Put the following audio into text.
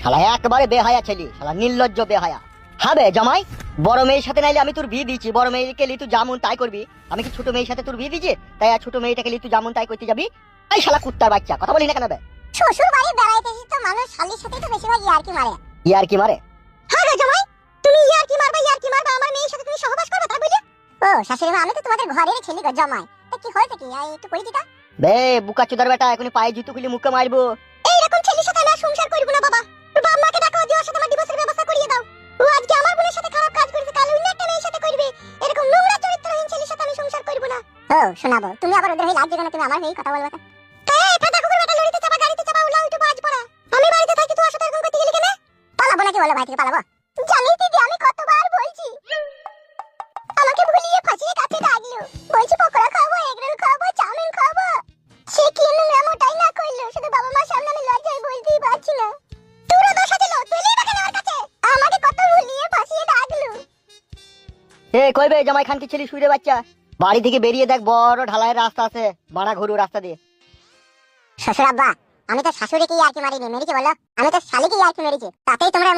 শালা একবারে বেহায়া ছেলে, শালা নির্লজ্জ বেহায়া। হবে জামাই, বড় মেয়ের সাথে নাইলে আমি তোর বিয়ে দিচ্ছি, বড় মেয়েকে নিয়ে তুই যেমন তাই করবি। আমি কি ছোট মেয়ের সাথে তোর বিয়ে দিচ্ছি, তাই আর ছোট মেয়েটাকে নিয়ে তুই যেমন তাই করতে যাবি? এই শালা কুত্তার বাচ্চা, কথা বলি না কেন বে? শ্বশুর বাড়ি বেড়াইতে এসে তো মানুষ শালির সাথে তো বেশিরভাগ ইয়ার্কি মারে। ইয়ার কি মারে? হ্যাঁ রে জামাই, তুমি ইয়ার্কি মারবা আমার মেয়ের সাথে তুমি সহবাস করবে তাই বলি? ও শাশুড়ি মা, আমি তো তোমাদের ঘরের ছেলে গো জামাই, তা কি হয়েছে কি? একটু পরিচিতা বে বুকা চোদার বেটা, এখনই পায়ে জুতো খুলে মুখে মারবো। এইরকম ছেলের সাথে আমি আর সংসার করব না বাবা। তোর বাপ মাকে ডাকো, দিয়ে ওর সাথে আমার ডিভোর্সের ব্যবস্থা করিয়ে দাও। ও আজকে আমার বোনের সাথে খারাপ কাজ করেছে, কাল অন্য একটা মেয়ের সাথে করবে। এরকম নোংরা চরিত্রহীন ছেলের সাথে আমি সংসার করব না। ও শোনাবো, তুমি আবার ওদের হয়ে লাজ দিও না, তুমি আমার হয়েই কথা বলবে না। এই ফাটা কুকুর বেটা, লড়িতে চাপা গাড়িতে চাপা, উল্টা উল্টো বাজ পড়া। আমি বাড়িতে থাকি, তুই ওর সাথে এরকম করতে গেলি কেন? পালাবো নাকি বলো, ভাই থেকে পালাবো? জানিস দিদি, আমি কতবার বলছি আমাকে ভুলিয়ে ফাঁসিয়ে কাছে ডাকলো, বলছি পকোড়া খাবো, এগরোল খাবো, চাউমিন খাবো। সে কি নোংরা মোটাই না করলো, শুধু বাবা মার সামনে আমি লজ্জায় বলতেই পারছি না। তোরও দোষ আছে, তুইলেই বা কেন আমার কাছে? আমাকে কত ভুলিয়ে ফাঁসিয়ে ডাকলো। এ কইবে জামাই খানকে ছেলে শুইরে বাচ্চা, বাড়ি থেকে বেরিয়ে দেখ, বড় ঢালাইয়ের রাস্তা আছে, বাড়া ঘুরু রাস্তা দিয়ে। শ্বশুর আব্বা, আমি তো শাশুড়িকে ইয়ার্কি মারিনি, মেরেছি বলো? আমি তো শালিকে ইয়ার্কি মেরেছি, তাতেই তোমরা